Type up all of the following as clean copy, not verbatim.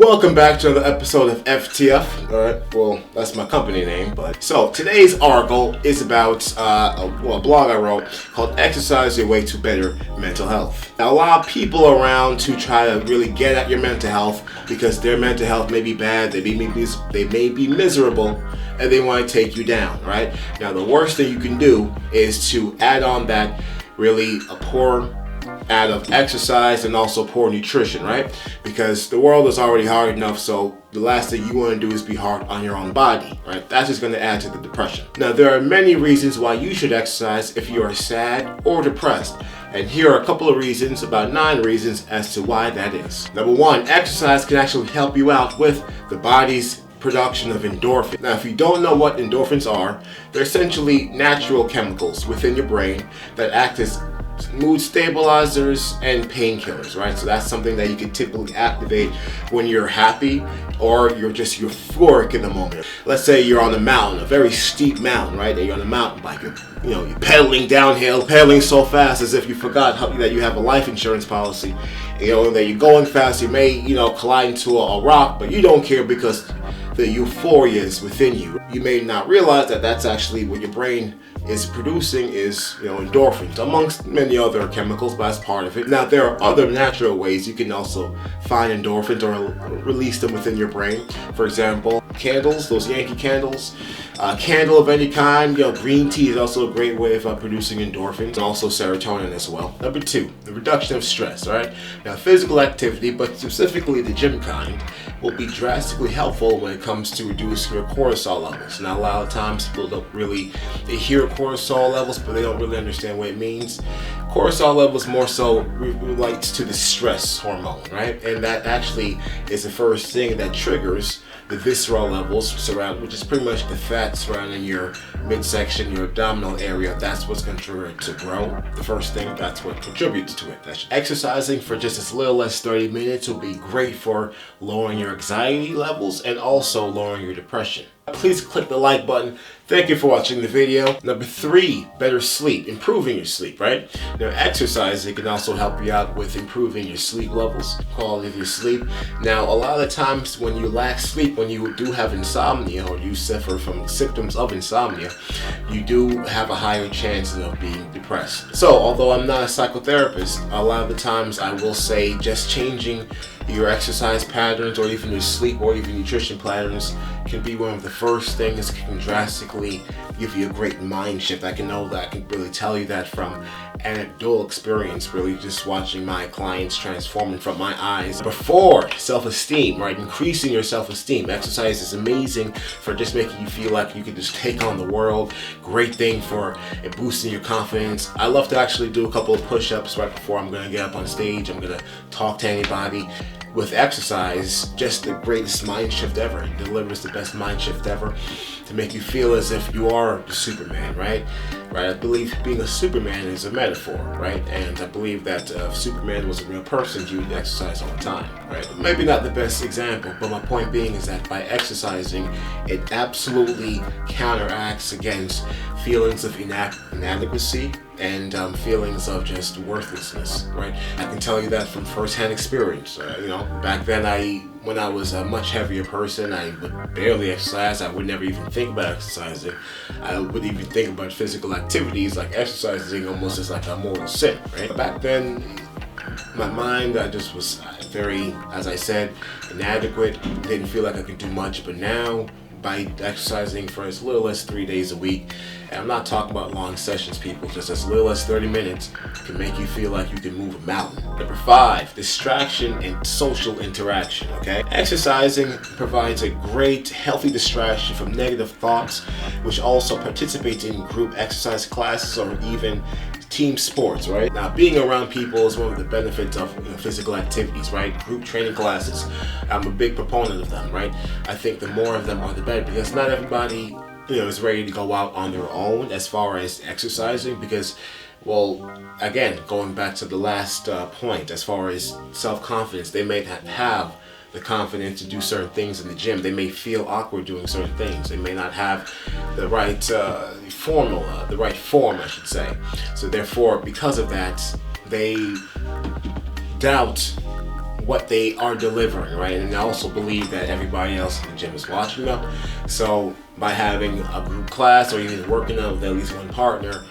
Welcome back to another episode of FTF. Alright, well, that's my company name, but so today's article is about a blog I wrote called Exercise Your Way to Better Mental Health. Now, a lot of people around to try to really get at your mental health because their mental health may be bad, they may be miserable, and they want to take you down, right? Now, the worst thing you can do is to add on that really a poor add of exercise and also poor nutrition, right? Because the world is already hard enough, so the last thing you want to do is be hard on your own body, right? That's just going to add to the depression. Now, there are many reasons why you should exercise if you are sad or depressed. And here are a couple of reasons, about 9 reasons as to why that is. Number 1, exercise can actually help you out with the body's production of endorphins. Now, if you don't know what endorphins are, they're essentially natural chemicals within your brain that act as mood stabilizers and painkillers, right? So that's something that you can typically activate when you're happy or you're euphoric in the moment. Let's say you're on a mountain, a very steep mountain, right? And you're on a mountain bike, you're pedaling downhill, pedaling so fast as if you forgot that you have a life insurance policy. That you're going fast, you may, collide into a rock, but you don't care because the euphoria is within you. You may not realize that that's actually what your brain is producing is, endorphins, amongst many other chemicals, but that's part of it. Now, there are other natural ways you can also find endorphins or release them within your brain. For example, candles, those Yankee candles, candle of any kind, green tea is also a great way of producing endorphins, and also serotonin as well. Number 2, the reduction of stress, right? Now, physical activity, but specifically the gym kind, will be drastically helpful when it comes to reducing your cortisol levels. Now, a lot of times people they hear cortisol levels, but they don't really understand what it means. Cortisol levels more so relates to the stress hormone, right? And that actually is the first thing that triggers the visceral levels which is pretty much the fat surrounding your midsection, your abdominal area. That's what's going to trigger it to grow. The first thing, that's what contributes to it. Exercising for just as little as 30 minutes will be great for lowering your anxiety levels and also lowering your depression. Please click the like button. Thank you for watching the video. Number 3, better sleep, improving your sleep, right? Now, exercising can also help you out with improving your sleep levels, quality of your sleep. Now, a lot of the times when you lack sleep, when you do have insomnia or you suffer from symptoms of insomnia, you do have a higher chance of being depressed. So, although I'm not a psychotherapist, a lot of the times I will say just changing your exercise patterns or even your sleep or even nutrition patterns can be one of the first things that can drastically give you a great mind shift. I can really tell you that from anecdotal experience, really just watching my clients transform in front of my eyes. Before, self-esteem, right? Increasing your self-esteem. Exercise is amazing for just making you feel like you can just take on the world. Great thing for boosting your confidence. I love to actually do a couple of push-ups right before I'm gonna get up on stage. I'm gonna talk to anybody. With exercise, just the greatest mind shift ever. It delivers the best mind shift ever to make you feel as if you are the Superman, right? I believe being a Superman is a metaphor, right? And I believe that if Superman was a real person, he would exercise all the time, right? Maybe not the best example, but my point being is that by exercising, it absolutely counteracts against feelings of inadequacy and feelings of just worthlessness, right? I can tell you that from firsthand experience. Back then when I was a much heavier person, I would barely exercise. I would never even think about exercising. I would even think about physical activities like exercising almost as like a mortal sin, right? Back then, my mind, I just was very, as I said, inadequate. Didn't feel like I could do much, but now, by exercising for as little as 3 days a week, and I'm not talking about long sessions, people, just as little as 30 minutes can make you feel like you can move a mountain. Number 5, distraction and social interaction, okay? Exercising provides a great, healthy distraction from negative thoughts, which also participates in group exercise classes or even team sports, right? Now, being around people is one of the benefits of physical activities, right? Group training classes, I'm a big proponent of them, right? I think the more of them are the better because not everybody is ready to go out on their own as far as exercising because, well, again, going back to the last point, as far as self-confidence, they may not have the confidence to do certain things in the gym. They may feel awkward doing certain things. They may not have the right formula, the right form, I should say. So therefore, because of that, they doubt what they are delivering, right? And I also believe that everybody else in the gym is watching them. So by having a group class or even working out with at least one partner,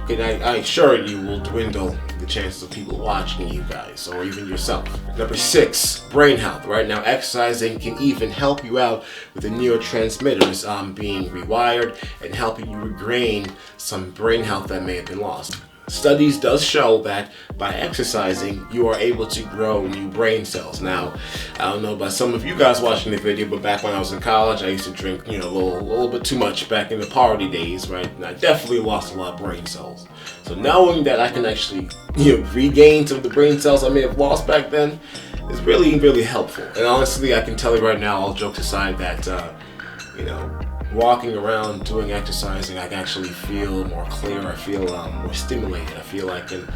I assure you will dwindle the chances of people watching you guys or even yourself. Number 6, brain health. Right now, exercising can even help you out with the neurotransmitters being rewired and helping you regain some brain health that may have been lost. Studies does show that by exercising, you are able to grow new brain cells. Now, I don't know about some of you guys watching the video, but back when I was in college, I used to drink, a little bit too much back in the party days, right? And I definitely lost a lot of brain cells. So knowing that I can actually, regain some of the brain cells I may have lost back then is really, really helpful. And honestly, I can tell you right now, all jokes aside, that, walking around doing exercising, I can actually feel more clear. I feel more stimulated. I feel I can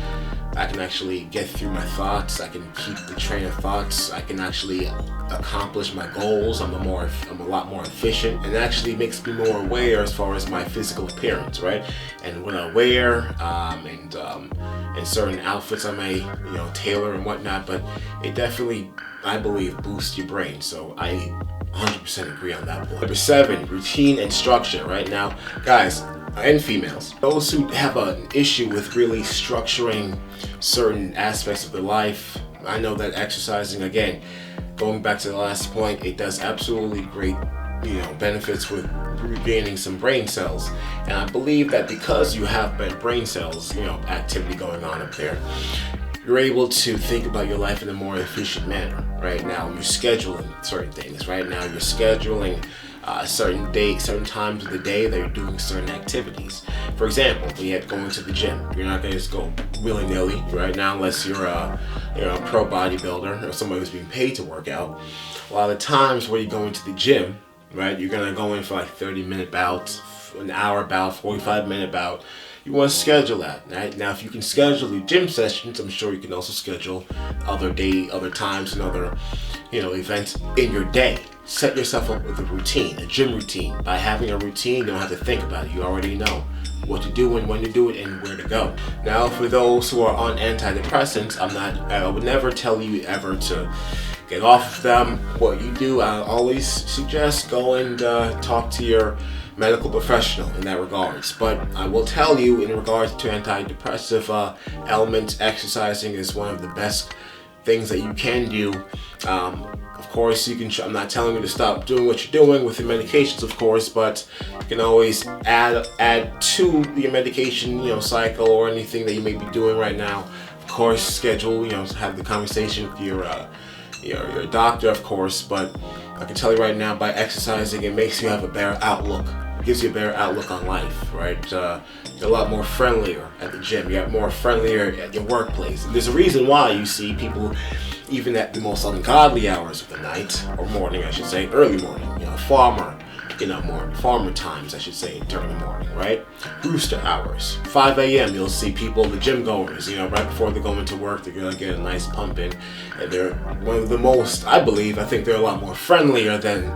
actually get through my thoughts. I can keep the train of thoughts. I can actually accomplish my goals. I'm a lot more efficient, and it actually makes me more aware as far as my physical appearance, right? And what I wear, and certain outfits I may, tailor and whatnot. But it definitely, I believe, boosts your brain. So I 100% agree on that point. Number 7, routine and structure. Right now, guys and females, those who have an issue with really structuring certain aspects of their life, I know that exercising, again, going back to the last point, it does absolutely great benefits with regaining some brain cells. And I believe that because you have brain cells, activity going on up there, you're able to think about your life in a more efficient manner. Right now, you're scheduling certain things. Right now, you're scheduling certain dates, certain times of the day that you're doing certain activities. For example, when you're going to the gym, you're not going to just go willy-nilly right now unless you're a pro bodybuilder or somebody who's being paid to work out. A lot of times when you're going to the gym, right, you're going to go in for like 30-minute bouts, an hour bout, 45-minute bout. You want to schedule that, right? Now, if you can schedule your gym sessions, I'm sure you can also schedule other times and other, events in your day. Set yourself up with a routine, a gym routine. By having a routine, you don't have to think about it. You already know what to do and when to do it and where to go. Now, for those who are on antidepressants, I would never tell you ever to get off of them. What you do, I always suggest go and talk to your medical professional in that regards. But I will tell you, in regards to antidepressive elements, exercising is one of the best things that you can do. Of course, you can. I'm not telling you to stop doing what you're doing with the medications, of course, but you can always add to your medication, cycle or anything that you may be doing right now. Of course, schedule. Have the conversation with your doctor, of course. But I can tell you right now, by exercising, it makes you have a better outlook. Gives you a better outlook on life, right? You're a lot more friendlier at the gym. You're more friendlier at your workplace. And there's a reason why you see people, even at the most ungodly hours of the night, or morning, I should say, early morning, farmer times, I should say, during the morning, right? Rooster hours, 5 a.m., you'll see people, the gym goers, right before they go into work, they're gonna get a nice pump in, and they're one of the most, I think they're a lot more friendlier than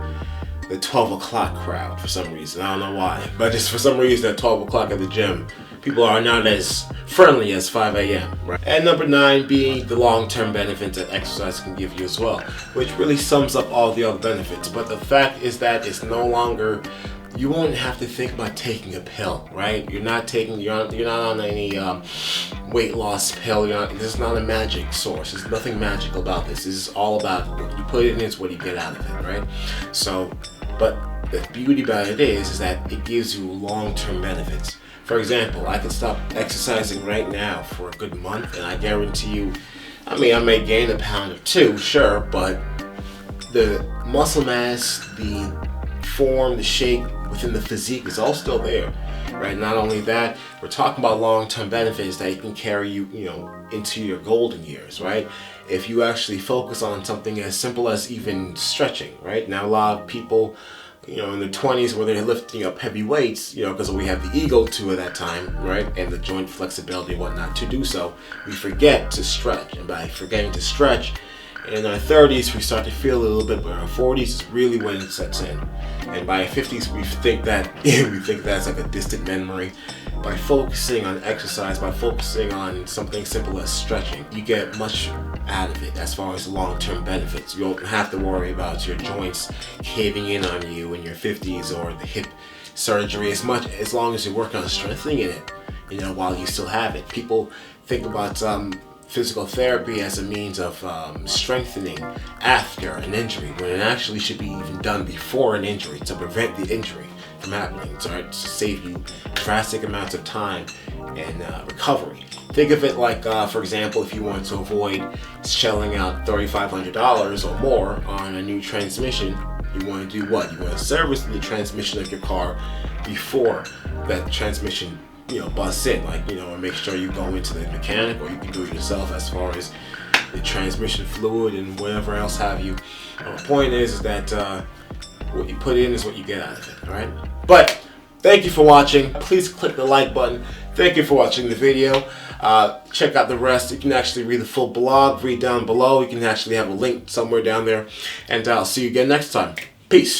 the 12 o'clock crowd for some reason. I don't know why, but just for some reason at 12 o'clock at the gym, people are not as friendly as 5 a.m. Right? And number 9 being the long-term benefits that exercise can give you as well, which really sums up all the other benefits. But the fact is that it's no longer, you won't have to think about taking a pill, right? You're not on any weight loss pill. This is not a magic source. There's nothing magical about this. This is all about what you put in, is what you get out of it, right? So, but the beauty about it is that it gives you long-term benefits. For example, I could stop exercising right now for a good month, and I guarantee you, I may gain a pound or two, sure, but the muscle mass, the form, the shape within the physique is all still there, right? Not only that, we're talking about long-term benefits that can carry you, into your golden years, right? If you actually focus on something as simple as even stretching, right? Now, a lot of people, in their 20s, where they're lifting up heavy weights, because we have the ego to at that time, right? And the joint flexibility and whatnot to do so, we forget to stretch. And by forgetting to stretch, in our 30s, we start to feel a little bit, but our 40s is really when it sets in. And by 50s, we think that's like a distant memory. By focusing on exercise, by focusing on something simple as stretching, you get much out of it as far as long-term benefits. You don't have to worry about your joints caving in on you in your 50s or the hip surgery as long as you're working on strengthening it, while you still have it. People think about physical therapy as a means of strengthening after an injury, when it actually should be even done before an injury to prevent the injury from happening, to save you drastic amounts of time and recovery. Think of it like, for example, if you want to avoid shelling out $3,500 or more on a new transmission, you want to do what? You want to service the transmission of your car before that transmission busts in, and make sure you go into the mechanic, or you can do it yourself as far as the transmission fluid and whatever else have you. The point is that what you put in is what you get out of it, all right? But thank you for watching. Please click the like button. Thank you for watching the video. Check out the rest. You can actually read the full blog, read down below. You can actually have a link somewhere down there. And I'll see you again next time. Peace.